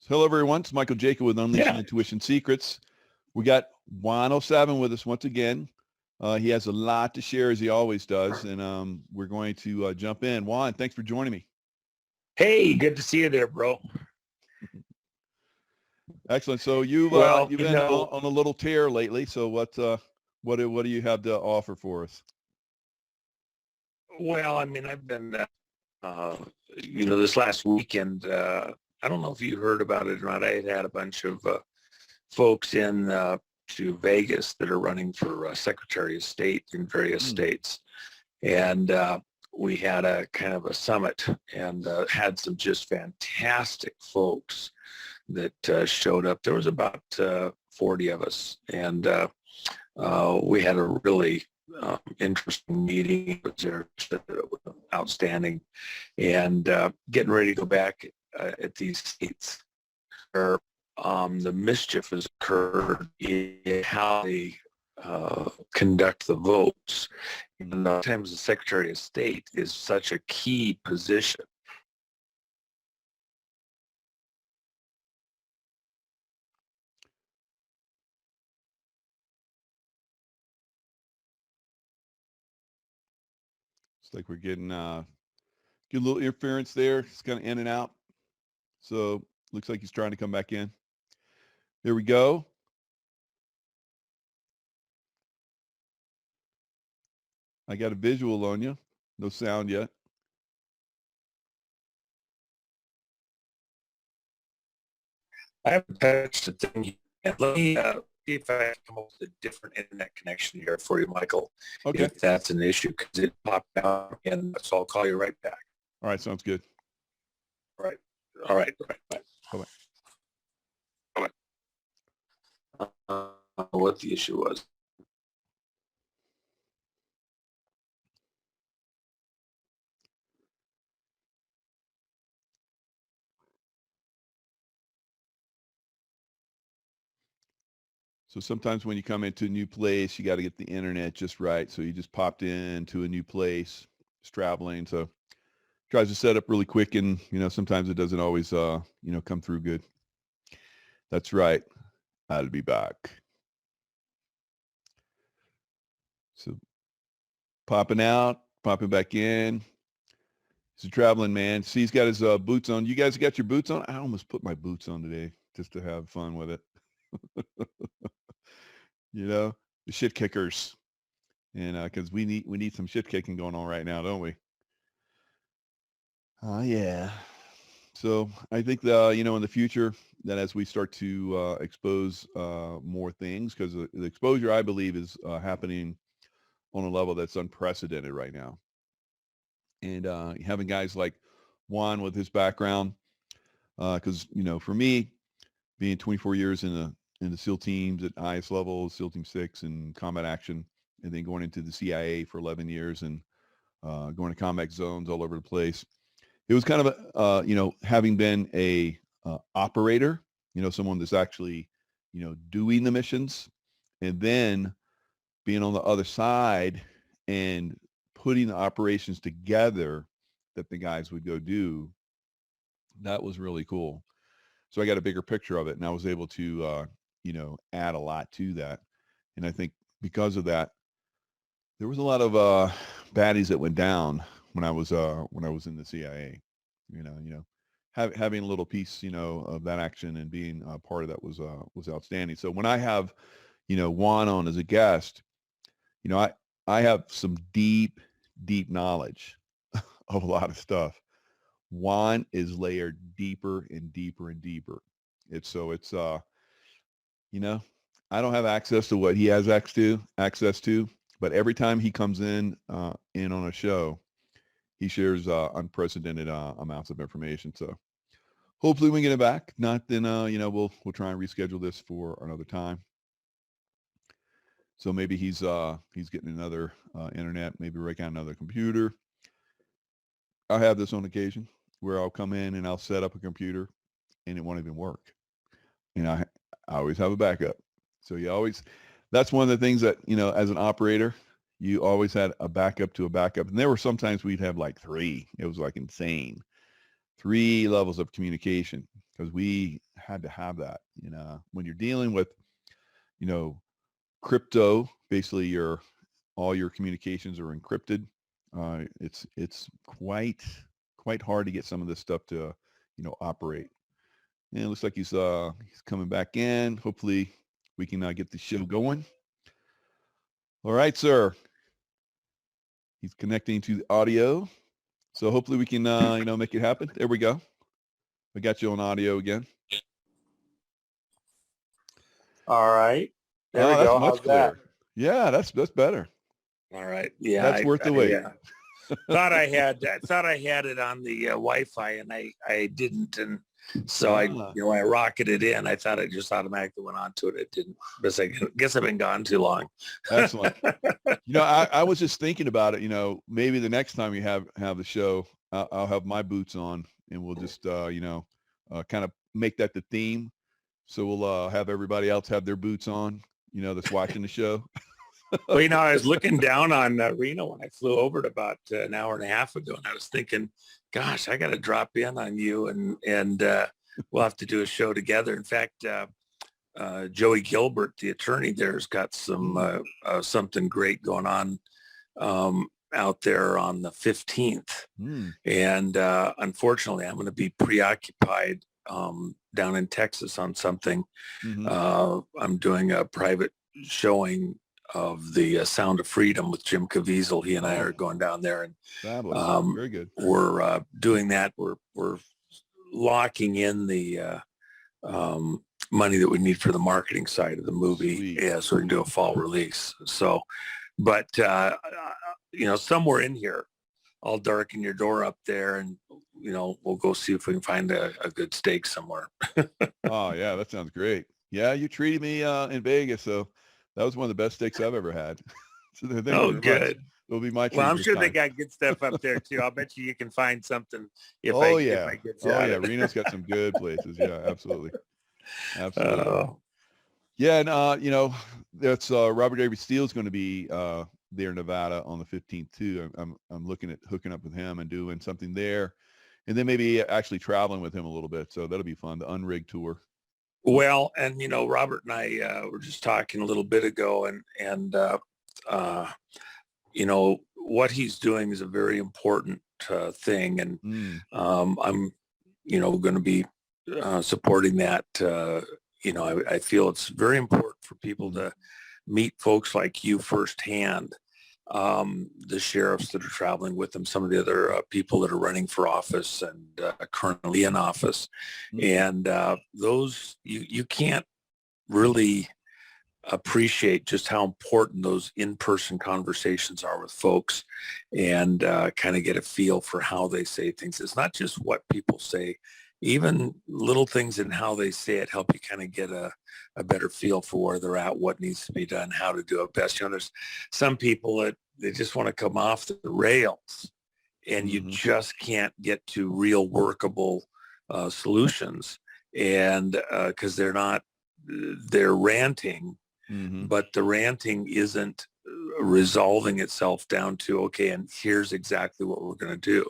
Hello, everyone. It's Michael Jacob with Unleashing Intuition Secrets. We got Juan07 with us once again. He has a lot to share, as he always does, and we're going to jump in. Juan, thanks for joining me. Hey, good to see you there, bro. Excellent. So you've been on a little tear lately. So what do you have to offer for us? Well, I mean, I've been, this last weekend. I don't know if you heard about it or not. I had a bunch of folks in to Vegas that are running for Secretary of State in various states. And we had a kind of a summit and had some just fantastic folks that showed up. There was about 40 of us. And we had a really interesting meeting. It was outstanding. And getting ready to go back at these states where the mischief has occurred in how they conduct the votes. And sometimes the Secretary of State is such a key position. It's like we're getting a little interference there. It's kind of in and out. So looks like he's trying to come back in. There we go. I got a visual on you. No sound yet. I haven't touched a thing yet. Let me see if I can come up with a different internet connection here for you, Michael. Okay. If that's an issue, because it popped out again. So I'll call you right back. All right. Sounds good. All right. All right. Bye. What the issue was. So sometimes when you come into a new place, you got to get the internet just right. So you just popped into a new place, it's traveling. So tries to set up really quick, and sometimes it doesn't always come through good. That's right. I'll be back. So popping out, popping back in. He's a traveling man. See, he's got his boots on. You guys got your boots on? I almost put my boots on today just to have fun with it. The shit kickers. And because we need some shit kicking going on right now, don't we? Yeah. So I think in the future that as we start to expose more things, because the exposure, I believe, is happening on a level that's unprecedented right now. And having guys like Juan with his background, because for me, being 24 years in the SEAL teams at highest level, SEAL Team 6 and combat action, and then going into the CIA for 11 years and going to combat zones all over the place. It was kind of having been a operator, someone that's actually, doing the missions, and then being on the other side and putting the operations together that the guys would go do. That was really cool. So I got a bigger picture of it, and I was able to, add a lot to that. And I think because of that, there was a lot of baddies that went down when I was in the CIA. Having a little piece, of that action and being part of that was outstanding. So when I have, Juan on as a guest, I have some deep knowledge of a lot of stuff. Juan is layered deeper and deeper and deeper. It's I don't have access to what he has access to, but every time he comes in on a show, he shares unprecedented amounts of information. So hopefully we can get it back. Not then, we'll try and reschedule this for another time. So maybe he's getting another internet, maybe break out another computer. I have this on occasion where I'll come in and I'll set up a computer and it won't even work. I always have a backup. So that's one of the things that, as an operator, you always had a backup to a backup. And there were sometimes we'd have like 3. It was like insane. 3 levels of communication because we had to have that. When you're dealing with, crypto, basically all your communications are encrypted. It's quite hard to get some of this stuff to, operate. And it looks like he's coming back in. Hopefully we can get the show going. All right, sir. He's connecting to the audio. So hopefully we can, make it happen. There we go. I got you on audio again. All right. There we that's go. much How's clearer. that? Yeah, that's better. All right. Yeah. That's worth the wait. thought I had it on the Wi-Fi, and I didn't, and so I rocketed in. I thought it just automatically went onto it. It didn't. But I guess I've been gone too long. Excellent. I was just thinking about it. Maybe the next time you have the show, I'll have my boots on, and we'll just kind of make that the theme. So we'll have everybody else have their boots on, that's watching the show. Well, I was looking down on Reno when I flew over it about an hour and a half ago, and I was thinking, gosh, I got to drop in on you, and we'll have to do a show together. In fact, Joey Gilbert, the attorney there, has got some something great going on out there on the 15th. And unfortunately, I'm going to be preoccupied down in Texas on something. I'm doing a private showing of the Sound of Freedom with 'CHMK He and I are going down there, and very good. We're doing that. We're locking in the money that we need for the marketing side of the movie. Sweet. Yeah, so we can do a fall release. So, but somewhere in here, I'll darken your door up there, and we'll go see if we can find a good steak somewhere. Oh yeah, that sounds great. Yeah, you treated me in Vegas, so that was one of the best steaks I've ever had. So good. It'll be my treat. Well, I'm sure time. they got good stuff up there too. I'll bet you can find something if I get you out of it. Reno's got some good places. Yeah, absolutely. Yeah, and that's Robert David Steele's going to be there in Nevada on the 15th too. I'm looking at hooking up with him and doing something there, and then maybe actually traveling with him a little bit. So that'll be fun. The Unrigged tour. Well, and Robert and I were just talking a little bit ago, and what he's doing is a very important thing, and I'm going to be supporting that. I feel it's very important for people to meet folks like you firsthand, the sheriffs that are traveling with them, some of the other people that are running for office and currently in office. And those, you can't really appreciate just how important those in-person conversations are with folks, and kind of get a feel for how they say things. It's not just what people say, even little things in how they say it help you kind of get a better feel for where they're at, what needs to be done, how to do it best. There's some people that they just want to come off the rails, and you just can't get to real workable solutions, and because they're ranting, but the ranting isn't resolving itself down to, okay, and here's exactly what we're going to do,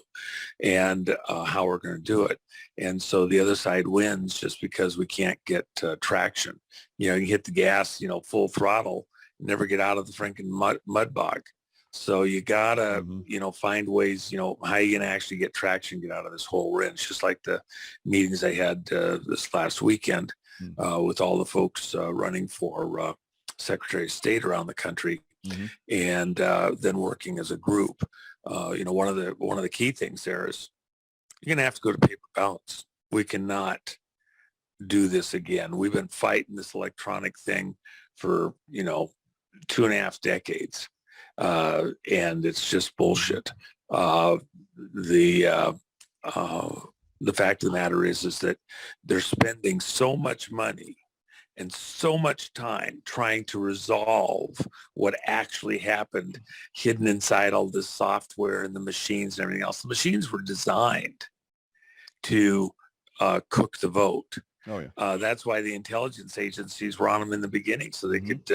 and how we're going to do it. And so the other side wins just because we can't get traction. You hit the gas, full throttle, never get out of the freaking mud bog. So you gotta, find ways, how you can actually get traction, get out of this hole we're in. It's just like the meetings I had this last weekend with all the folks running for Secretary of State around the country, and then working as a group. One of the key things there is you're going to have to go to paper ballots. We cannot do this again. We've been fighting this electronic thing for 2.5 decades. And it's just bullshit. The fact of the matter is that they're spending so much money and so much time trying to resolve what actually happened hidden inside all this software and the machines and everything else. The machines were designed to cook the vote. Oh, yeah. That's why the intelligence agencies were on them in the beginning, so they could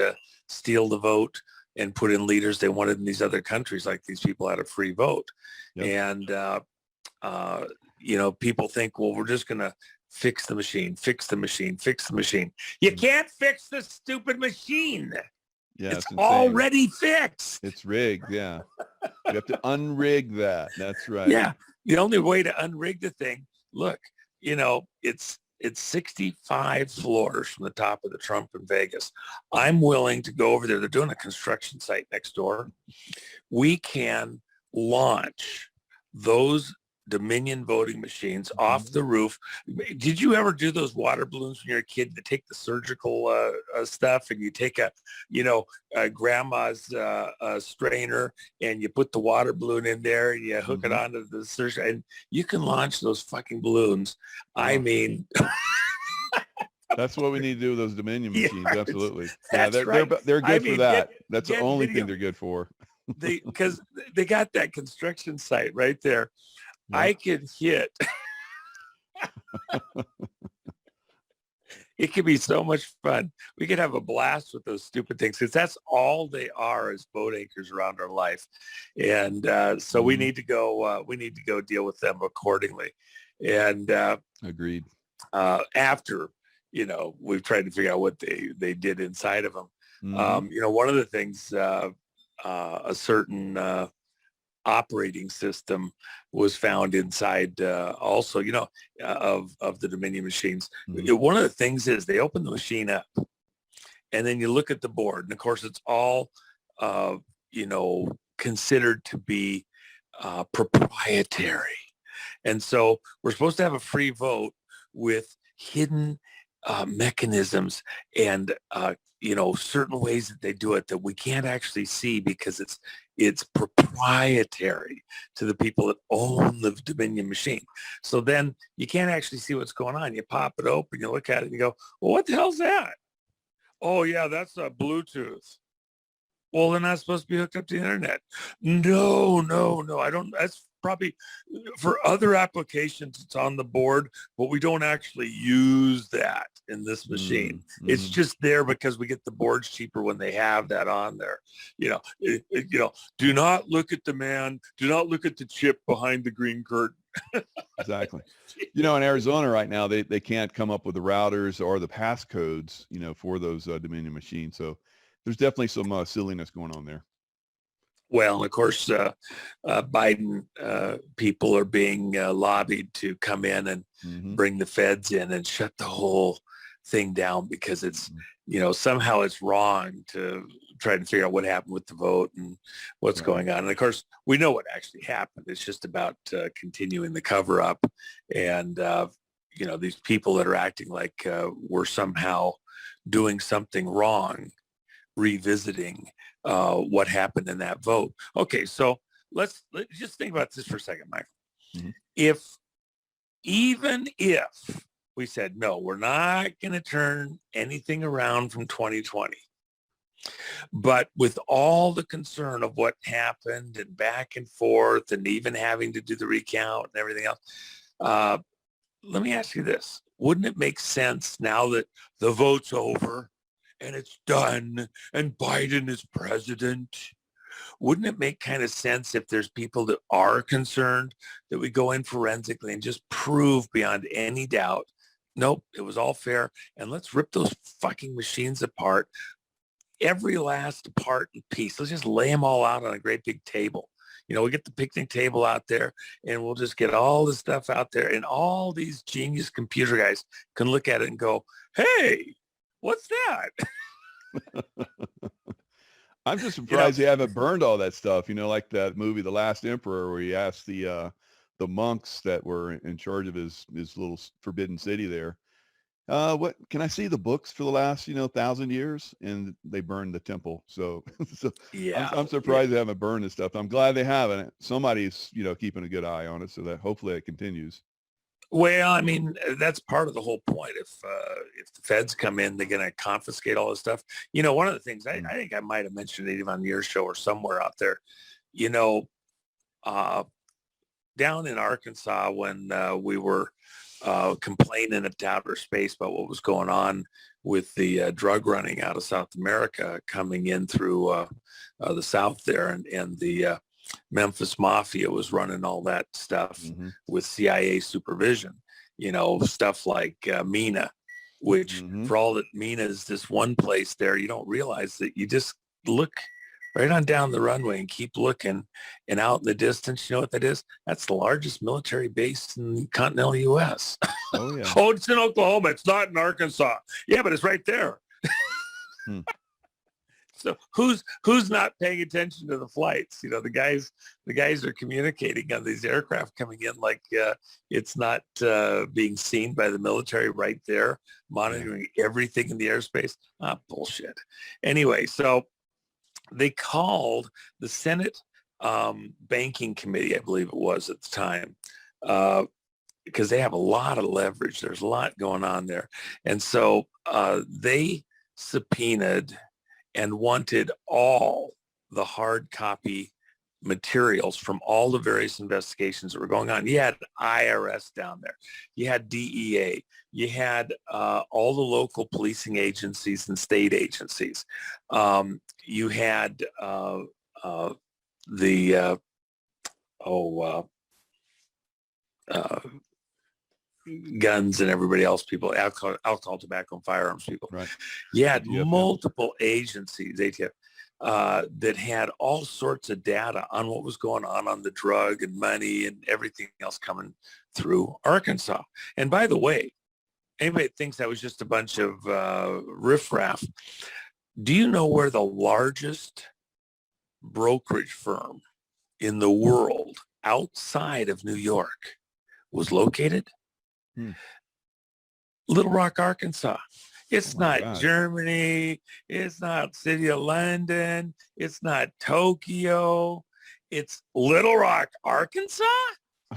steal the vote and put in leaders they wanted in these other countries, like these people had a free vote. Yep. And, people think, well, we're just going to fix the machine, fix the machine, fix the machine. You can't fix the stupid machine. Yeah, it's already fixed. It's rigged. Yeah. You have to unrig that. That's right. Yeah. The only way to unrig the thing, look, it's 65 floors from the top of the Trump in Vegas. I'm willing to go over there. They're doing a construction site next door. We can launch those Dominion voting machines off the roof. Did you ever do those water balloons when you're a kid to take the surgical stuff, and you take a grandma's strainer and you put the water balloon in there and you hook it onto the surgery, and you can launch those fucking balloons. I mean, that's what we need to do with those Dominion machines. Yeah, absolutely. They're good for that. That's the only thing they're good for. Because they got that construction site right there. Yeah. I could hit. It could be so much fun. We could have a blast with those stupid things, because that's all they are as boat anchors around our life. And so we need to go. We need to go deal with them accordingly. And agreed. After we've tried to figure out what they did inside of them. One of the things, a certain operating system was found inside also, of the Dominion machines. One of the things is they open the machine up and then you look at the board, and of course it's all, considered to be proprietary. And so we're supposed to have a free vote with hidden mechanisms and certain ways that they do it that we can't actually see, because it's proprietary to the people that own the Dominion machine. So then you can't actually see what's going on. You pop it open, you look at it, and you go, well, what the hell's that? Oh yeah, that's a Bluetooth. Well, they're not supposed to be hooked up to the internet. No, I don't. That's probably for other applications. It's on the board, but we don't actually use that in this machine. It's just there because we get the boards cheaper when they have that on there. Do not look at the man. Do not look at the chip behind the green curtain. Exactly. In Arizona right now, they can't come up with the routers or the passcodes, for those Dominion machines. So there's definitely some silliness going on there. Well, and of course, Biden people are being lobbied to come in and bring the feds in and shut the whole thing down, because it's, somehow it's wrong to try to figure out what happened with the vote and what's going on. And of course, we know what actually happened. It's just about continuing the cover up. And, these people that are acting like we're somehow doing something wrong, revisiting what happened in that vote. Okay, so let's just think about this for a second, Michael. Even if we said, no, we're not going to turn anything around from 2020, but with all the concern of what happened and back and forth and even having to do the recount and everything else, let me ask you this. Wouldn't it make sense, now that the vote's over and it's done and Biden is president, wouldn't it make kind of sense, if there's people that are concerned, that we go in forensically and just prove beyond any doubt, nope, it was all fair, and let's rip those fucking machines apart, every last part and piece. Let's just lay them all out on a great big table. We get the picnic table out there, and we'll just get all the stuff out there, and all these genius computer guys can look at it and go, hey, what's that? I'm just surprised they haven't burned all that stuff, like that movie, The Last Emperor, where he asked the monks that were in charge of his little forbidden city there, what can I see the books for the last 1,000 years? And they burned the temple. So yeah, I'm surprised they haven't burned this stuff. I'm glad they haven't. Somebody's keeping a good eye on it, so that hopefully it continues. Well, I mean, that's part of the whole point. If the feds come in, they're going to confiscate all this stuff. One of the things I think I might have mentioned it even on your show or somewhere out there, down in Arkansas, when we were complaining at outer space about what was going on with the drug running out of South America coming in through the South there, and the Memphis Mafia was running all that stuff Mm-hmm. with CIA supervision, stuff like MENA, which Mm-hmm. for all that MENA is this one place there, you don't realize that you just look right on down the runway and keep looking, and out in the distance, you know what that is? That's the largest military base in the continental U.S. Oh yeah. Oh, it's in Oklahoma. It's not in Arkansas. Yeah, but it's right there. Hmm. So who's not paying attention to the flights? The guys are communicating on these aircraft coming in like it's not being seen by the military right there, monitoring everything in the airspace. Bullshit. Anyway, so they called the Senate Banking Committee, I believe it was at the time, because they have a lot of leverage. There's a lot going on there. And so they subpoenaed and wanted all the hard copy materials from all the various investigations that were going on. You had IRS down there. You had DEA. You had all the local policing agencies and state agencies. You had the guns and everybody else, people, alcohol, tobacco, and firearms people. Right. You had ATF, multiple agencies, ATF, that had all sorts of data on what was going on the drug and money and everything else coming through Arkansas. And by the way, anybody that thinks that was just a bunch of riffraff, do you know where the largest brokerage firm in the world outside of New York was located? Little Rock, Arkansas. It's not God. Germany. It's not City of London. It's not Tokyo. It's Little Rock, Arkansas.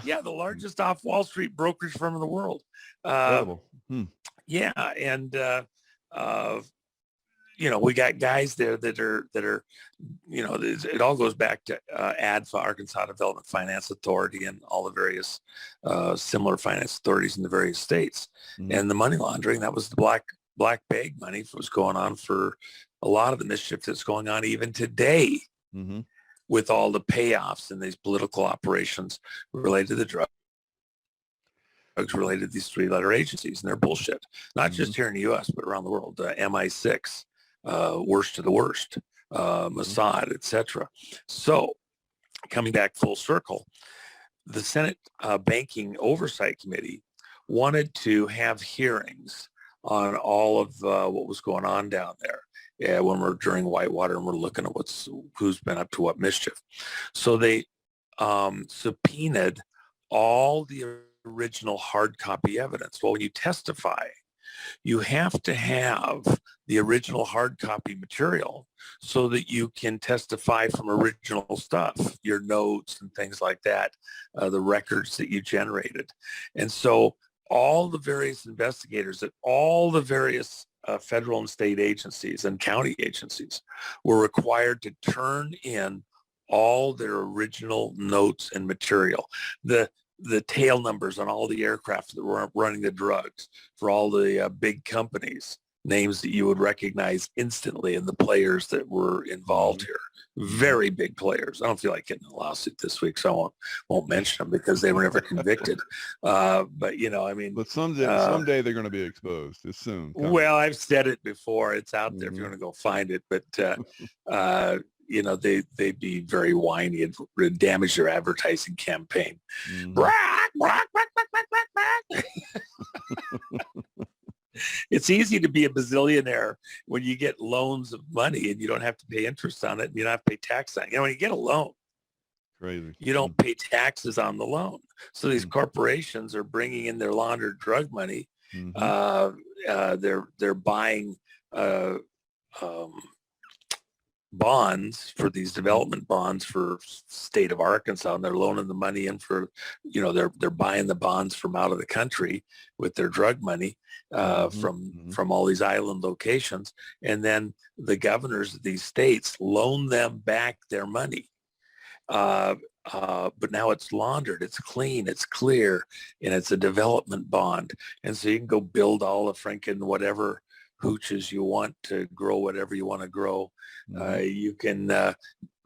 Yeah, the largest off Wall Street brokerage firm in the world. Incredible. Yeah, and we got guys there that are it all goes back to ADFA, Arkansas Development Finance Authority, and all the various similar finance authorities in the various states. Mm-hmm. And the money laundering, that was the black bag money that was going on for a lot of the mischief that's going on even today. Mm-hmm. With all the payoffs and these political operations related to the drugs related to these three-letter agencies and their bullshit, not just here in the U.S., but around the world. MI6, worst of the worst, Mossad, etc. So coming back full circle, the Senate Banking Oversight Committee wanted to have hearings on all of what was going on down there. Yeah, when we're during Whitewater and we're looking at who's been up to what mischief. So they subpoenaed all the original hard copy evidence. Well, when you testify, you have to have the original hard copy material so that you can testify from original stuff, your notes and things like that, the records that you generated. And so all the various investigators at all the various federal and state agencies and county agencies were required to turn in all their original notes and material. The tail numbers on all the aircraft that were running the drugs for all the big companies, names that you would recognize instantly, and the players that were involved here. Very big players. I don't feel like getting a lawsuit this week, so I won't mention them because they were never convicted. But But someday they're going to be exposed. It's soon coming. Well, I've said it before. It's out there if you want to go find it. But they'd be very whiny and would damage their advertising campaign. It's easy to be a bazillionaire when you get loans of money and you don't have to pay interest on it and you don't have to pay tax on it. When you get a loan, crazy, you don't pay taxes on the loan. So these corporations are bringing in their laundered drug money. They're buying bonds for these development bonds for state of Arkansas, and they're loaning the money in for, they're buying the bonds from out of the country with their drug money from all these island locations. And then the governors of these states loan them back their money. But now it's laundered, it's clean, it's clear, and it's a development bond. And so you can go build all the freaking whatever hooches you want to grow, whatever you want to grow. You can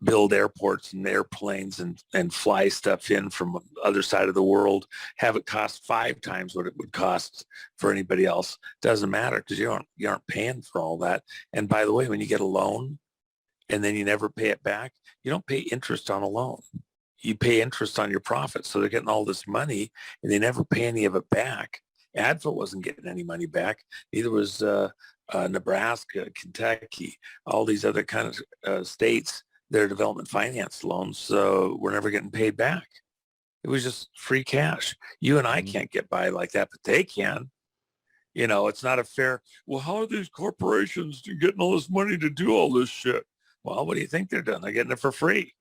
build airports and airplanes and fly stuff in from the other side of the world, have it cost 5 times what it would cost for anybody else. Doesn't matter because you aren't paying for all that. And by the way, when you get a loan and then you never pay it back, you don't pay interest on a loan. You pay interest on your profits. So they're getting all this money and they never pay any of it back. ADFA wasn't getting any money back. Neither was Nebraska, Kentucky, all these other kind of states. Their development finance loans were never getting paid back. It was just free cash. You and I can't get by like that, but they can. You know, it's not a fair, well, how are these corporations getting all this money to do all this shit? Well, what do you think they're doing? They're getting it for free.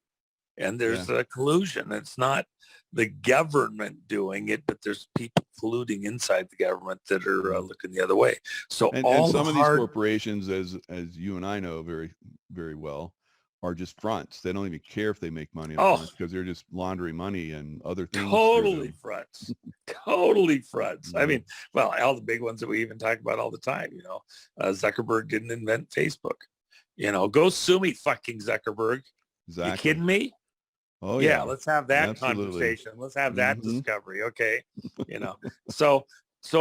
And there's a collusion. It's not the government doing it, but there's people colluding inside the government that are looking the other way. So and some of these corporations, as you and I know very, very well, are just fronts. They don't even care if they make money because they're just laundering money and other things. Totally fronts. Totally fronts. I mean, well, all the big ones that we even talk about all the time, you know, Zuckerberg didn't invent Facebook. You know, go sue me, fucking Zuckerberg. Exactly. You kidding me? Oh yeah. Let's have that conversation. Let's have that discovery. Okay. You know, so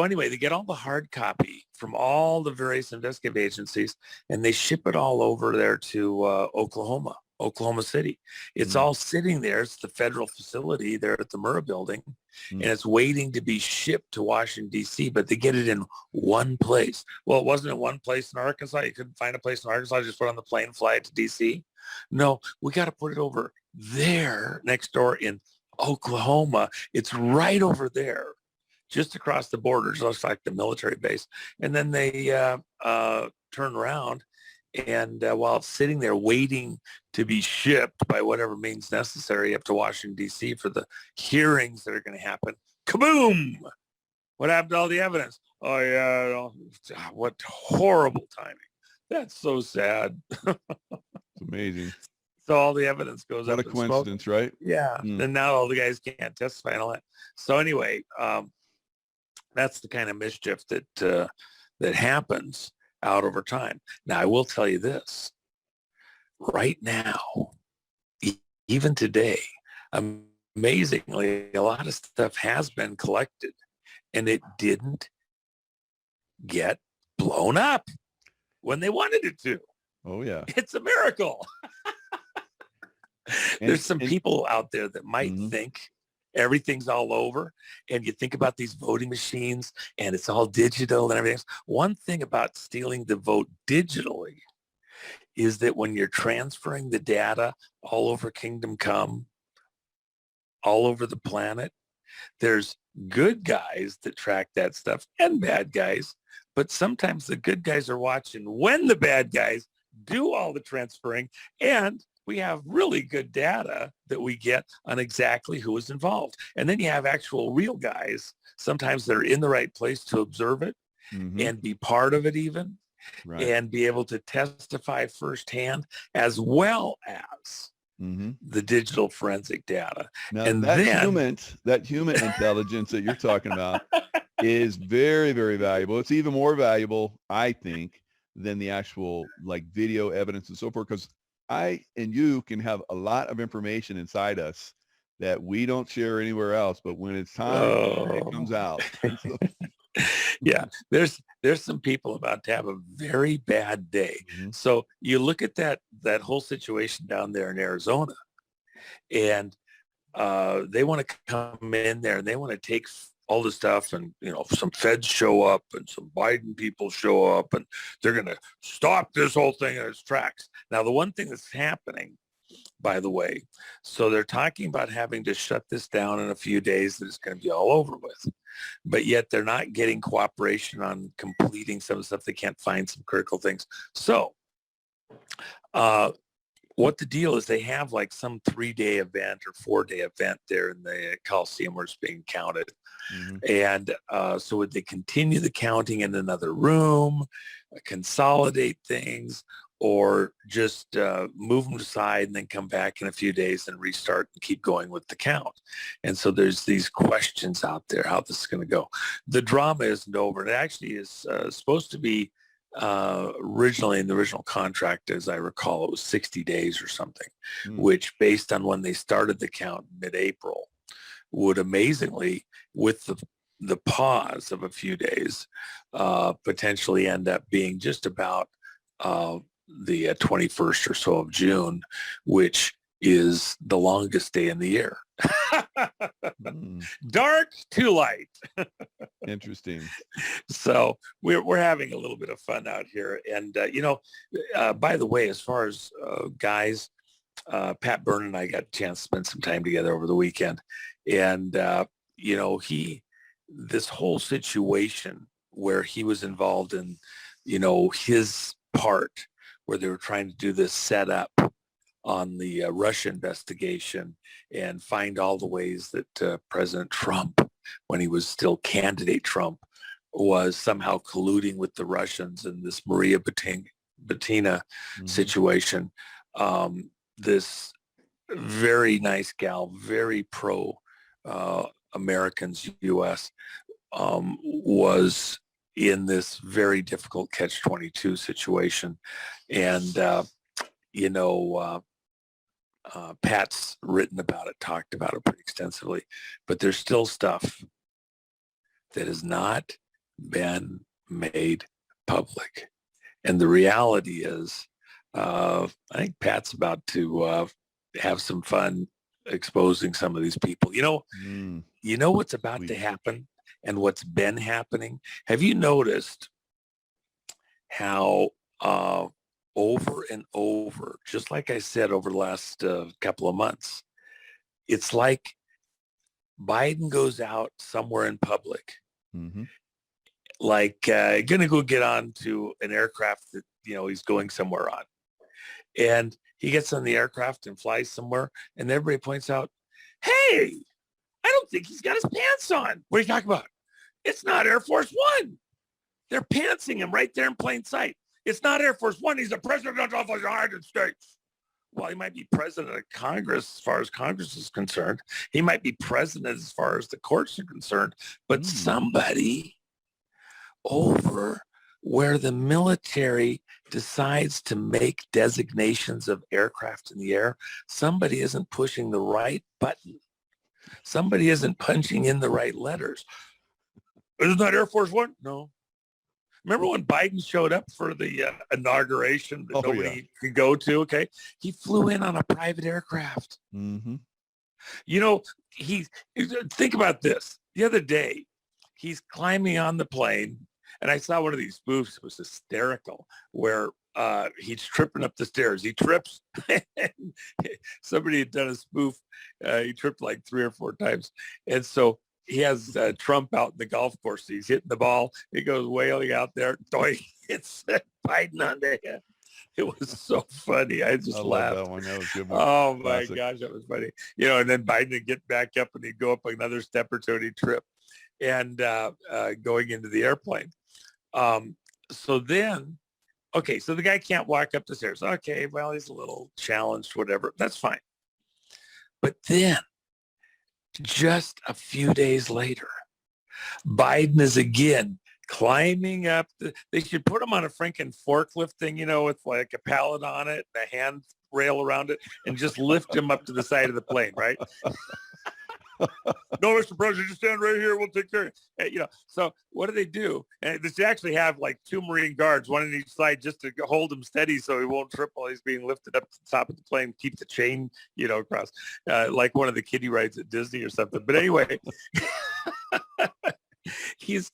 anyway, they get all the hard copy from all the various investigative agencies and they ship it all over there to Oklahoma City. It's all sitting there. It's the federal facility there at the Murrah building and it's waiting to be shipped to Washington, D.C., but they get it in one place. Well, it wasn't in one place in Arkansas. You couldn't find a place in Arkansas. Just put on the plane, fly it to D.C. No, we got to put it over there next door in Oklahoma. It's right over there, just across the border. It looks like the military base. And then they turn around and while it's sitting there waiting to be shipped by whatever means necessary up to Washington, D.C. for the hearings that are going to happen, kaboom! What happened to all the evidence? Oh, yeah. What horrible timing. That's so sad. It's amazing. So all the evidence goes up. What a coincidence, smoke. Right? Yeah. And now all the guys can't testify and all that. So anyway, that's the kind of mischief that happens out over time. Now, I will tell you this. Right now, even today, amazingly, a lot of stuff has been collected and it didn't get blown up when they wanted it to. Oh, yeah. It's a miracle. There's some people out there that might think everything's all over. And you think about these voting machines and it's all digital and everything else. One thing about stealing the vote digitally is that when you're transferring the data all over Kingdom Come, all over the planet, there's good guys that track that stuff and bad guys. But sometimes the good guys are watching when the bad guys do all the transferring, and we have really good data that we get on exactly who is involved. And then you have actual real guys. Sometimes they're in the right place to observe it and be part of it even, and be able to testify firsthand as well as the digital forensic data. Now, and that human intelligence that you're talking about is very, very valuable. It's even more valuable, I think, than the actual like video evidence and so forth, because I and you can have a lot of information inside us that we don't share anywhere else, but when it's time, it comes out. Yeah, there's some people about to have a very bad day. So you look at that whole situation down there in Arizona, and they want to come in there and they want to take all the stuff, and some feds show up and some Biden people show up and they're going to stop this whole thing in its tracks. Now, the one thing that's happening, by the way, so they're talking about having to shut this down in a few days, that it's going to be all over with, but yet they're not getting cooperation on completing some of the stuff. They can't find some critical things. So what the deal is, they have like some 3-day event or 4-day event there in the Coliseum where it's being counted. And so would they continue the counting in another room, consolidate things, or just move them aside and then come back in a few days and restart and keep going with the count? And so there's these questions out there, how this is going to go. The drama isn't over. It actually is supposed to be originally in the original contract, as I recall, it was 60 days or something, Mm. which based on when they started the count mid-April would amazingly, with the pause of a few days, potentially end up being just about the 21st or so of June, which is the longest day in the year. Mm. Dark to light. Interesting. So we're having a little bit of fun out here. And, by the way, as far as guys, Pat Byrne and I got a chance to spend some time together over the weekend. And, this whole situation where he was involved in, his part where they were trying to do this setup on the Russia investigation and find all the ways that President Trump, when he was still candidate Trump, was somehow colluding with the Russians in this Maria Butina situation. This very nice gal, very pro Americans, U.S., was in this very difficult catch-22 situation. And, Pat's written about it, talked about it pretty extensively, but there's still stuff that has not been made public. And the reality is, I think Pat's about to have some fun exposing some of these people. You know what's about Sweet. to happen and what's been happening? Have you noticed how over and over, just like I said, over the last couple of months, it's like Biden goes out somewhere in public, like gonna go get onto an aircraft that he's going somewhere on, and he gets on the aircraft and flies somewhere, and everybody points out, "Hey, I don't think he's got his pants on." What are you talking about? It's not Air Force One. They're pantsing him right there in plain sight. It's not Air Force One. He's the president of the United States. Well, he might be president of Congress as far as Congress is concerned. He might be president as far as the courts are concerned. But somebody over where the military decides to make designations of aircraft in the air, somebody isn't pushing the right button. Somebody isn't punching in the right letters. Isn't that Air Force One? No. Remember when Biden showed up for the inauguration that nobody could go to? Okay. He flew in on a private aircraft. Think about this. The other day, he's climbing on the plane, and I saw one of these spoofs. It was hysterical, where he's tripping up the stairs. He trips. Somebody had done a spoof. He tripped like 3 or 4 times. And so he has Trump out in the golf course. He's hitting the ball. He goes wailing out there. It's Biden on the head. It was so funny. I just laughed. That one. That was a good one. Oh my Classic. gosh, that was funny. And then Biden would get back up and he'd go up another step or two and he'd trip, and going into the airplane. So then, okay, so the guy can't walk up the stairs. Okay, well, he's a little challenged, whatever. That's fine. But then, just a few days later, Biden is again climbing up. They should put him on a freaking forklift thing, with like a pallet on it, and a hand rail around it, and just lift him up to the side of the plane, right? No, Mr. President, just stand right here. We'll take care of it. So what do? And they actually have like 2 Marine guards, one on each side, just to hold him steady so he won't trip while he's being lifted up to the top of the plane, keep the chain, across, like one of the kiddie rides at Disney or something. But anyway, he's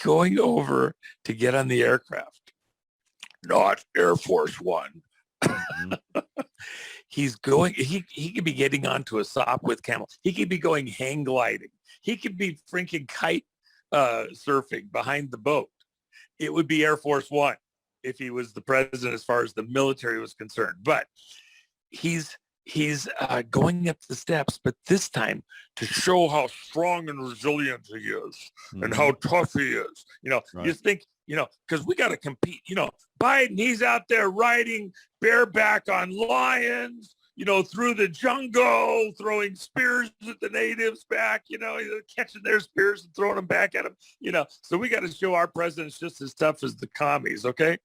going over to get on the aircraft, not Air Force One. He's going, he could be getting onto a Sopwith Camel. He could be going hang gliding. He could be freaking kite surfing behind the boat. It would be Air Force One if he was the president as far as the military was concerned. But he's going up the steps, but this time to show how strong and resilient he is and how tough he is. You think, because we got to compete. Biden, he's out there riding bareback on lions, through the jungle, throwing spears at the natives back, catching their spears and throwing them back at them, So we got to show our president's just as tough as the commies, okay?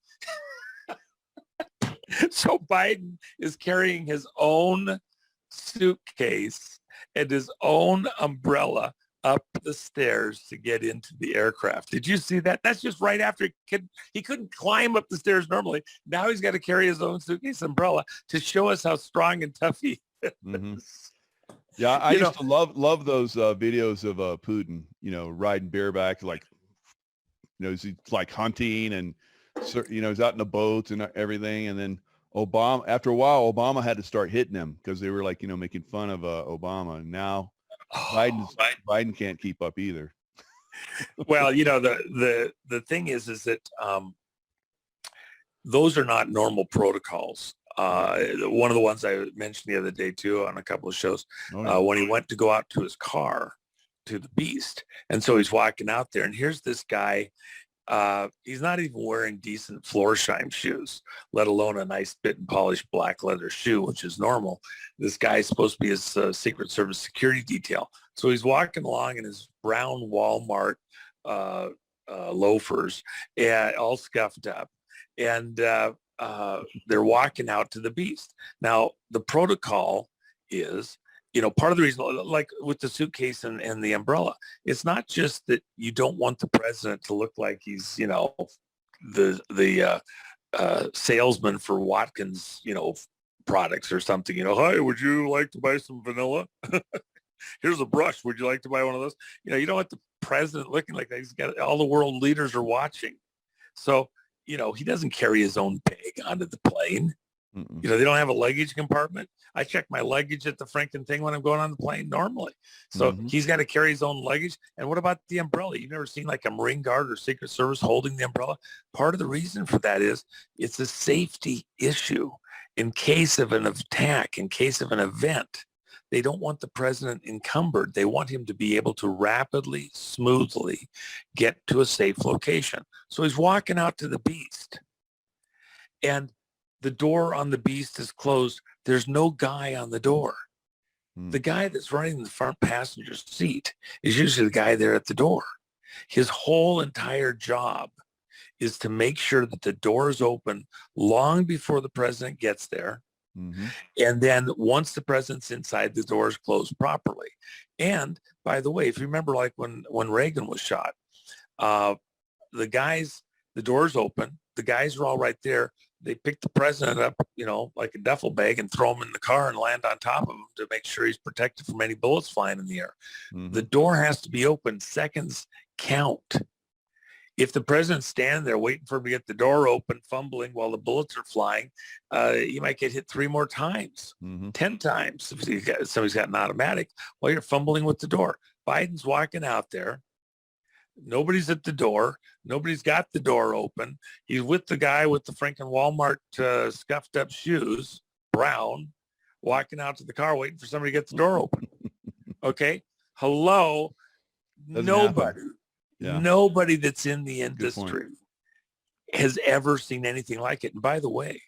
So Biden is carrying his own suitcase and his own umbrella up the stairs to get into the aircraft. Did you see that? That's just right after he couldn't climb up the stairs normally. Now he's got to carry his own suitcase umbrella to show us how strong and tough he is. Mm-hmm. Yeah, I used to love those videos of Putin, riding bareback, like, he's like hunting and, he's out in the boats and everything. And then Obama, after a while, Obama had to start hitting him because they were like, making fun of Obama. And now Biden can't keep up either. Well, the thing is that those are not normal protocols. One of the ones I mentioned the other day too on a couple of shows, when he went to go out to his car, to the Beast, and so he's walking out there, and here's this guy. He's not even wearing decent Florsheim shoes, let alone a nice bit and polished black leather shoe, which is normal. This guy's supposed to be his Secret Service security detail. So he's walking along in his brown Walmart loafers, all scuffed up. And they're walking out to the Beast. Now, the protocol is, part of the reason, like with the suitcase and the umbrella, it's not just that you don't want the president to look like he's, the salesman for Watkins, products or something. Hi, would you like to buy some vanilla? Here's a brush. Would you like to buy one of those? You don't want the president looking like that. He's got all the world leaders are watching. So, he doesn't carry his own bag onto the plane. Mm-mm. They don't have a luggage compartment. I check my luggage at the Franken thing when I'm going on the plane normally. So he's got to carry his own luggage. And what about the umbrella? You've never seen like a Marine Guard or Secret Service holding the umbrella? Part of the reason for that is it's a safety issue. In case of an attack, in case of an event, they don't want the president encumbered. They want him to be able to rapidly, smoothly get to a safe location. So he's walking out to the Beast. And the door on the Beast is closed. There's no guy on the door. The guy that's running the front passenger seat is usually the guy there at the door. His whole entire job is to make sure that the door is open long before the president gets there. And then once the president's inside, the door is closed properly. And by the way, if you remember, like when Reagan was shot, the door's open. The guys are all right there. They pick the president up, like a duffel bag and throw him in the car and land on top of him to make sure he's protected from any bullets flying in the air. The door has to be open. Seconds count. If the president's standing there waiting for him to get the door open, fumbling while the bullets are flying, you might get hit 3 more times, 10 times if somebody's got an automatic while you're fumbling with the door. Biden's walking out there. Nobody's at the door. Nobody's got the door open. He's with the guy with the Franken Walmart scuffed up shoes, brown, walking out to the car waiting for somebody to get the door open. Okay? Hello? Nobody. Yeah. Nobody that's in the industry has ever seen anything like it. And by the way,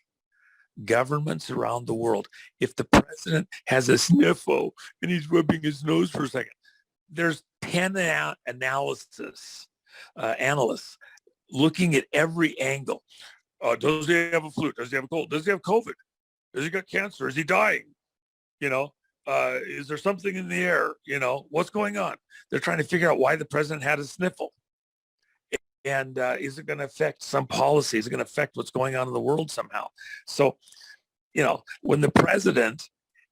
governments around the world, if the president has a sniffle and he's rubbing his nose for a second, there's 10 analysts looking at every angle. Does he have a flu? Does he have a cold? Does he have COVID? Has he got cancer? Is he dying? Is there something in the air? What's going on? They're trying to figure out why the president had a sniffle. And is it going to affect some policy? Is it going to affect what's going on in the world somehow? So, when the president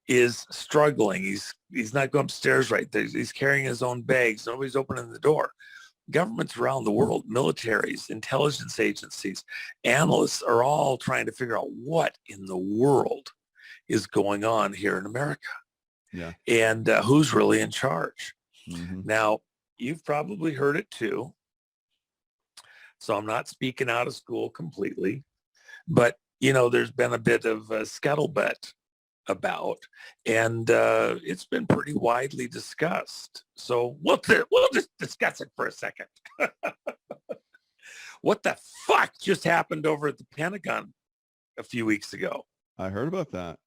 is struggling, he's not going upstairs right there. He's carrying his own bags. Nobody's opening the door. Governments around the world, militaries, intelligence agencies, analysts are all trying to figure out what in the world is going on here in America. Yeah. And who's really in charge. Now, you've probably heard it too. So I'm not speaking out of school completely, but there's been a bit of a scuttlebutt about, and it's been pretty widely discussed. So we'll just discuss it for a second. What the fuck just happened over at the Pentagon a few weeks ago? I heard about that.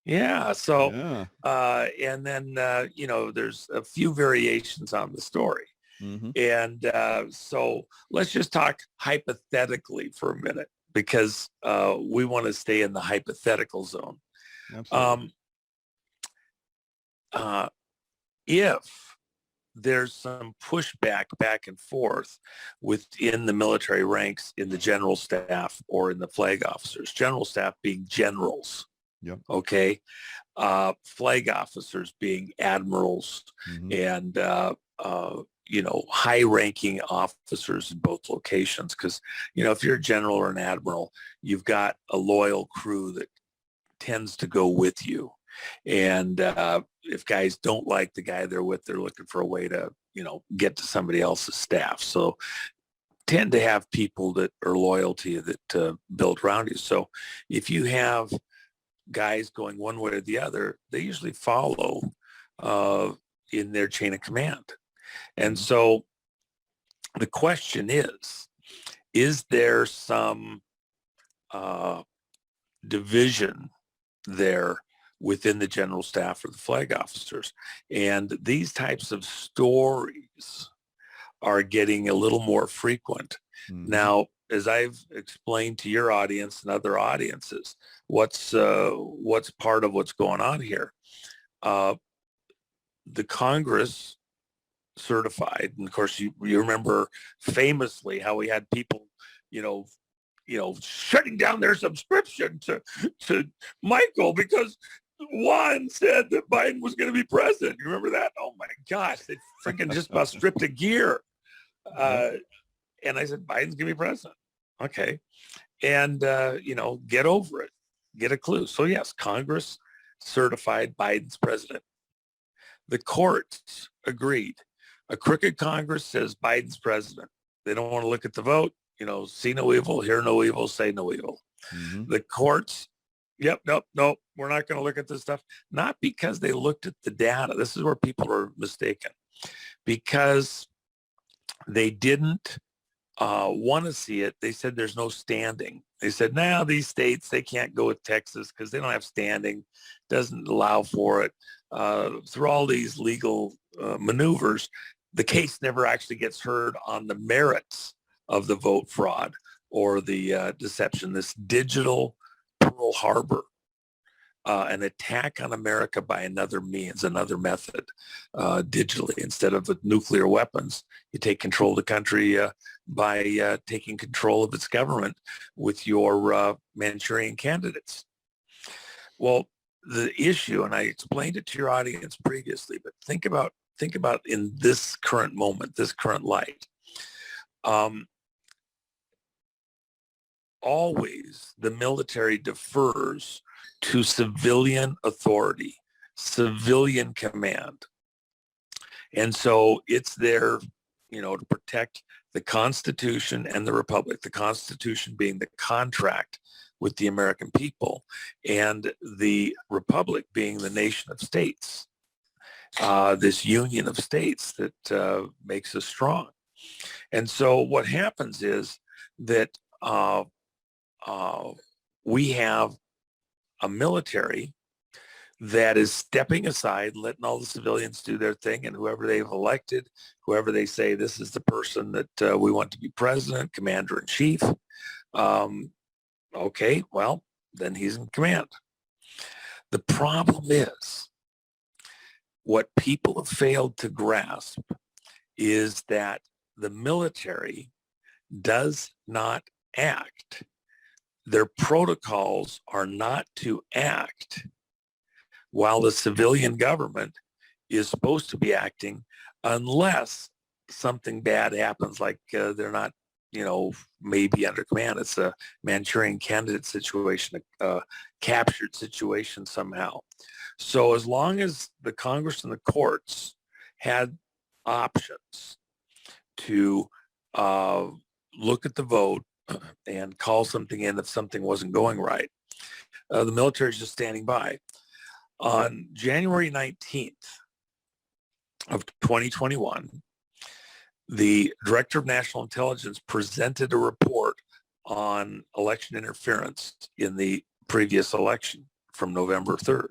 Yeah. So, Yeah. and then, there's a few variations on the story. Mm-hmm. And so let's just talk hypothetically for a minute, because we want to stay in the hypothetical zone. Absolutely. If there's some pushback back and forth within the military ranks in the general staff or in the flag officers, general staff being generals, Yep. okay, flag officers being admirals, Mm-hmm. and high-ranking officers in both locations. Because if you're a general or an admiral, you've got a loyal crew that tends to go with you. And if guys don't like the guy they're with, they're looking for a way to get to somebody else's staff. So tend to have people that are loyal to you, that build around you. So if you have guys going one way or the other, they usually follow in their chain of command. And so the question is there some division there within the general staff or the flag officers? And these types of stories are getting a little more frequent. Mm-hmm. Now, as I've explained to your audience and other audiences, what's part of what's going on here? The Congress certified, and of course you remember famously how we had people, shutting down their subscription to Michael because one said that Biden was going to be president. You remember that? Oh my gosh, they freaking just about stripped a gear. And I said, Biden's going to be president. Okay. And, get over it. Get a clue. So yes, Congress certified Biden's president. The courts agreed. A crooked Congress says Biden's president. They don't want to look at the vote. See no evil, hear no evil, say no evil. Mm-hmm. The courts, nope, we're not going to look at this stuff. Not because they looked at the data. This is where people are mistaken. Because they didn't want to see it. They said there's no standing. They said, now these states, they can't go with Texas because they don't have standing, doesn't allow for it. Through all these legal maneuvers, the case never actually gets heard on the merits of the vote fraud or the deception. This digital Pearl Harbor, an attack on America by another means, another method, digitally. Instead of with nuclear weapons, you take control of the country by taking control of its government with your Manchurian candidates. Well, the issue, and I explained it to your audience previously, but think about in this current moment, this current light. Always the military defers to civilian authority, civilian command. And so it's there, to protect the Constitution and the Republic, the Constitution being the contract with the American people, and the Republic being the nation of states, this union of states that makes us strong. And so what happens is that we have a military that is stepping aside, letting all the civilians do their thing, and whoever they've elected, whoever they say this is the person that we want to be president, commander in chief, okay, well, then he's in command. The problem is, what people have failed to grasp is that the military does not act. Their protocols are not to act while the civilian government is supposed to be acting, unless something bad happens, like they're not, maybe under command. It's a Manchurian candidate situation, a captured situation somehow. So as long as the Congress and the courts had options to look at the vote and call something in if something wasn't going right, the military is just standing by. On January 19th of 2021, the Director of National Intelligence presented a report on election interference in the previous election. from November 3rd.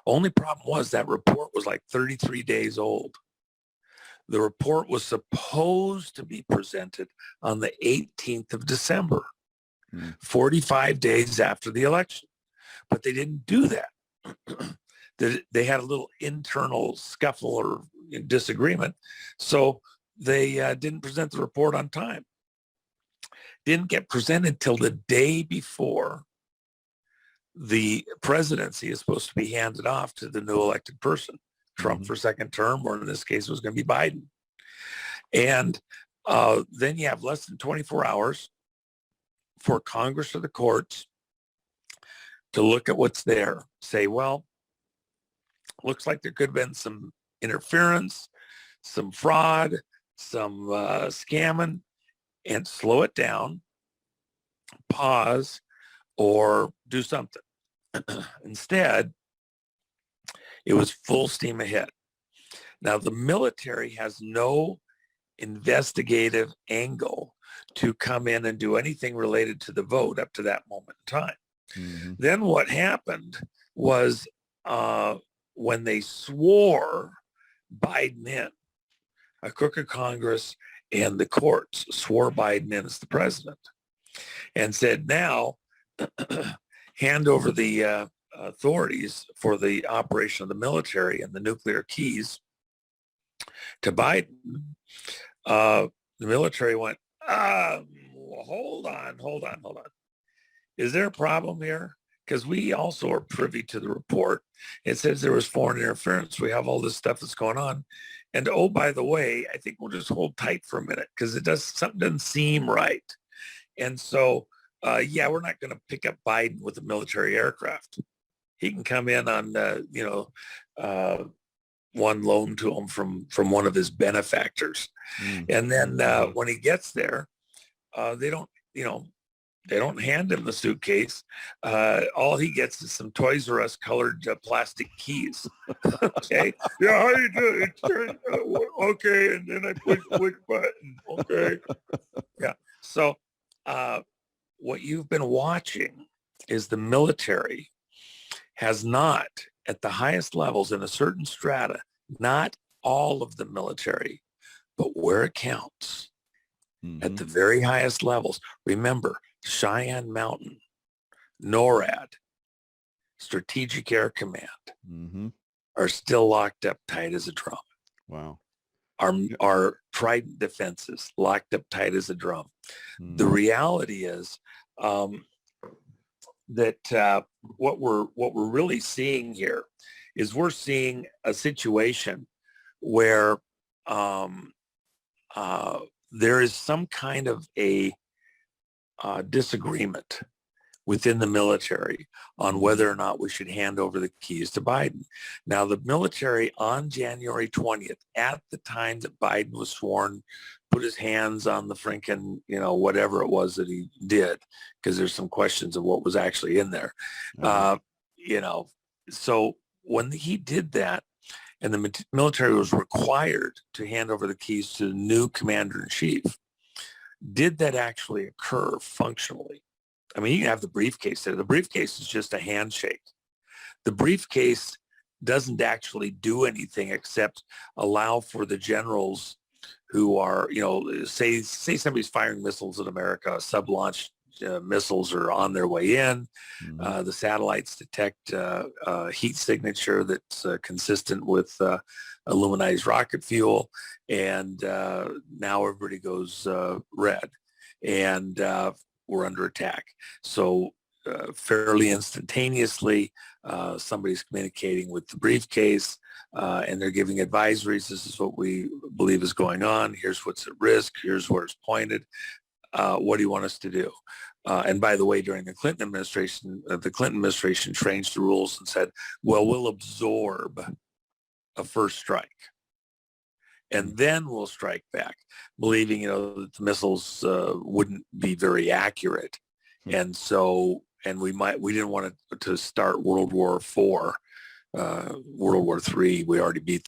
Only problem was that report was like 33 days old. The report was supposed to be presented on the 18th of December, 45 days after the election, but they didn't do that. They had a little internal scuffle or disagreement, so they didn't present the report on time. Didn't get presented till the day before the presidency is supposed to be handed off to the new elected person, Trump for second term, or in this case, it was going to be Biden. And then you have less than 24 hours for Congress or the courts to look at what's there, say, well, looks like there could have been some interference, some fraud, some scamming, and slow it down, pause, or do something. Instead, it was full steam ahead. Now, the military has no investigative angle to come in and do anything related to the vote up to that moment in time. Then what happened was when they swore Biden in, a crooked Congress and the courts swore Biden in as the president and said, now hand over the authorities for the operation of the military and the nuclear keys to Biden. The military went, hold on. Is there a problem here? Because we also are privy to the report. It says there was foreign interference. We have all this stuff that's going on. And oh, by the way, I think we'll just hold tight for a minute because something doesn't seem right. And so, yeah, we're not going to pick up Biden with a military aircraft. He can come in on, one loan to him from one of his benefactors. And then when he gets there, they don't hand him the suitcase. All he gets is some Toys R Us colored plastic keys. Okay. Yeah, how you doing? Okay. And then I push which button. Okay. Yeah. So what you've been watching is the military has not, at the highest levels in a certain strata, not all of the military, but where it counts, at the very highest levels. Remember, Cheyenne Mountain, NORAD, Strategic Air Command are still locked up tight as a drum. Wow. Our Trident defenses locked up tight as a drum. The reality is that what we're really seeing here is we're seeing a situation where there is some kind of a disagreement within the military on whether or not we should hand over the keys to Biden. Now, the military on January 20th, at the time that Biden was sworn, put his hands on the Franken, whatever it was that he did, because there's some questions of what was actually in there. So when he did that, and the military was required to hand over the keys to the new commander-in-chief, did that actually occur functionally? I mean, you can have the briefcase there. The briefcase is just a handshake. The briefcase doesn't actually do anything except allow for the generals who are, say somebody's firing missiles in America, sub-launched missiles are on their way in. The satellites detect heat signature that's consistent with aluminized rocket fuel. And now everybody goes red. And we're under attack. So fairly instantaneously, somebody's communicating with the briefcase and they're giving advisories. This is what we believe is going on. Here's what's at risk. Here's where it's pointed. What do you want us to do? And by the way, during the Clinton administration changed the rules and said, well, we'll absorb a first strike. And then we'll strike back, believing, that the missiles wouldn't be very accurate. And so, we didn't want to start World War IV, World War III. We already beat